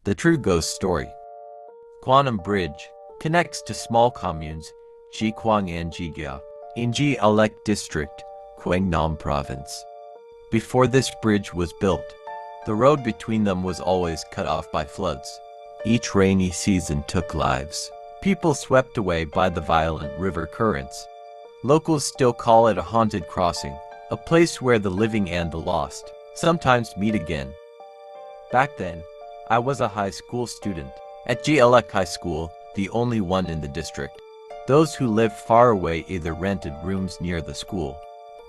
The true ghost story. Quantum Bridge connects to small communes, Jiquang and Jigya, in Lek District, Quảng Nam Province. Before this bridge was built, the road between them was always cut off by floods. Each rainy season took lives. People swept away by the violent river currents. Locals still call it a haunted crossing, a place where the living and the lost sometimes meet again. Back then, I was a high school student at Lek High School, the only one in the district. Those who lived far away either rented rooms near the school,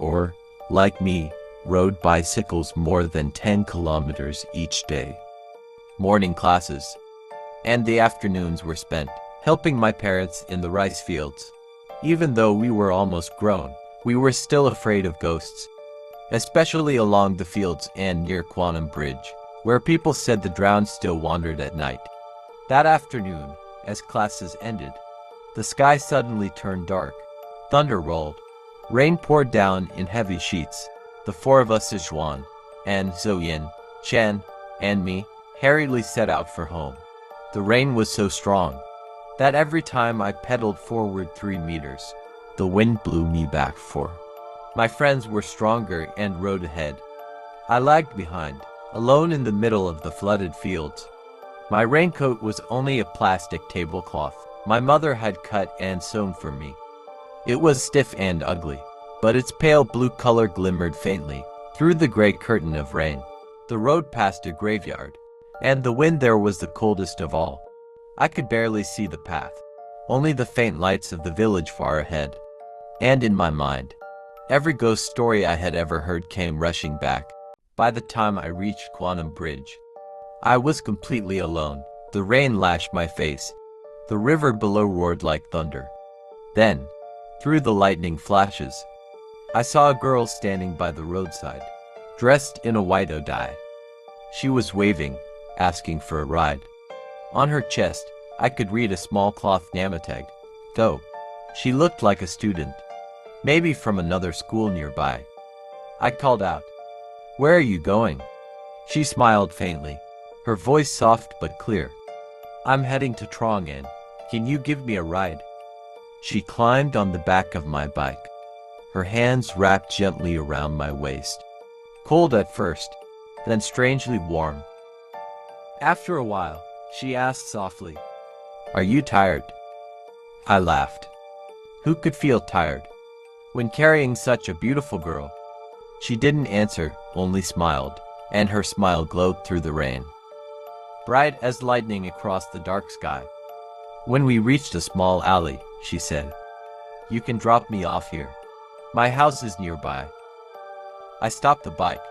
or, like me, rode bicycles more than 10 kilometers each day. Morning classes and the afternoons were spent helping my parents in the rice fields. Even though we were almost grown, we were still afraid of ghosts, especially along the fields and near Quantum Bridge, where people said the drowned still wandered at night. That afternoon, as classes ended, the sky suddenly turned dark. Thunder rolled. Rain poured down in heavy sheets. The four of us, Sijuan, and Zoyin, Chen, and me, hurriedly set out for home. The rain was so strong that every time I pedaled forward 3 meters, the wind blew me back 4. My friends were stronger and rode ahead. I lagged behind, alone in the middle of the flooded fields. My raincoat was only a plastic tablecloth my mother had cut and sewn for me. It was stiff and ugly, but its pale blue color glimmered faintly through the gray curtain of rain. The road passed a graveyard, and the wind there was the coldest of all. I could barely see the path, only the faint lights of the village far ahead. And in my mind, every ghost story I had ever heard came rushing back. By the time I reached Quantum Bridge, I was completely alone. The rain lashed my face. The river below roared like thunder. Then, through the lightning flashes, I saw a girl standing by the roadside, dressed in a white dye. She was waving, asking for a ride. On her chest, I could read a small cloth nametag, though she looked like a student, maybe from another school nearby. I called out, "Where are you going?" She smiled faintly, her voice soft but clear. "I'm heading to Trongan. Can you give me a ride?" She climbed on the back of my bike, her hands wrapped gently around my waist. Cold at first, then strangely warm. After a while, she asked softly, "Are you tired?" I laughed. Who could feel tired when carrying such a beautiful girl? She didn't answer, only smiled, and her smile glowed through the rain, bright as lightning across the dark sky. When we reached a small alley, she said, "You can drop me off here. My house is nearby." I stopped the bike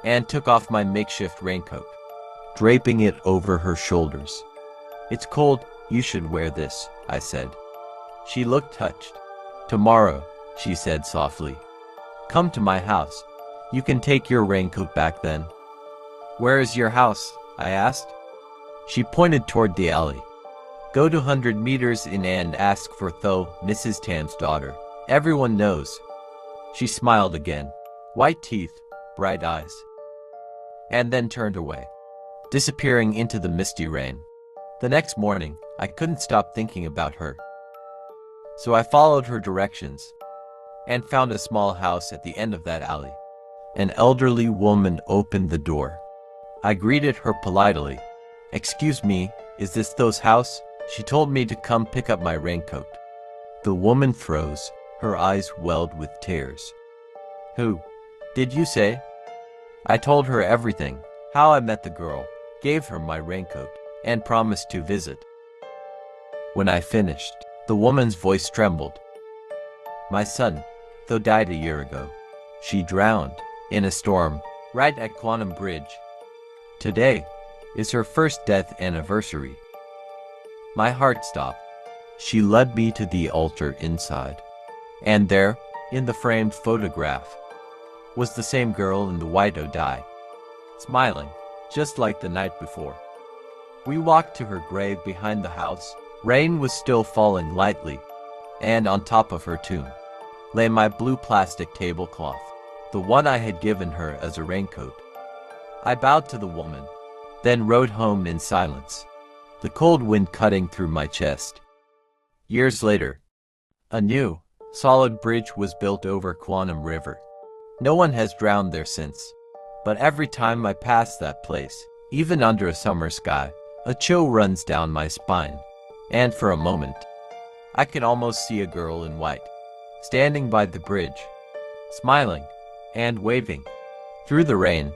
and took off my makeshift raincoat, draping it over her shoulders. "It's cold, you should wear this," I said. She looked touched. "Tomorrow," she said softly, "come to my house. You can take your raincoat back then." "Where is your house?" I asked. She pointed toward the alley. "Go to 100 meters in and ask for Mrs. Tam's daughter. Everyone knows." She smiled again, white teeth, bright eyes, and then turned away, disappearing into the misty rain. The next morning, I couldn't stop thinking about her. So I followed her directions and found a small house at the end of that alley. An elderly woman opened the door. I greeted her politely. "Excuse me, is this Tho's house?" She told me to come pick up my raincoat. The woman froze, her eyes welled with tears. "Who did you say?" I told her everything, how I met the girl, gave her my raincoat, and promised to visit. When I finished, the woman's voice trembled. "My son, Tho died a year ago. She drowned in a storm right at Quantum Bridge. Today is her first death anniversary." My heart stopped. She led me to the altar inside. And there, in the framed photograph, was the same girl in the white dye, smiling, just like the night before. We walked to her grave behind the house. Rain was still falling lightly, and on top of her tomb lay my blue plastic tablecloth, the one I had given her as a raincoat. I bowed to the woman, then rode home in silence, the cold wind cutting through my chest. Years later, a new, solid bridge was built over Quanam River. No one has drowned there since, but every time I pass that place, even under a summer sky, a chill runs down my spine, and for a moment, I can almost see a girl in white, standing by the bridge, smiling and waving. Through the rain,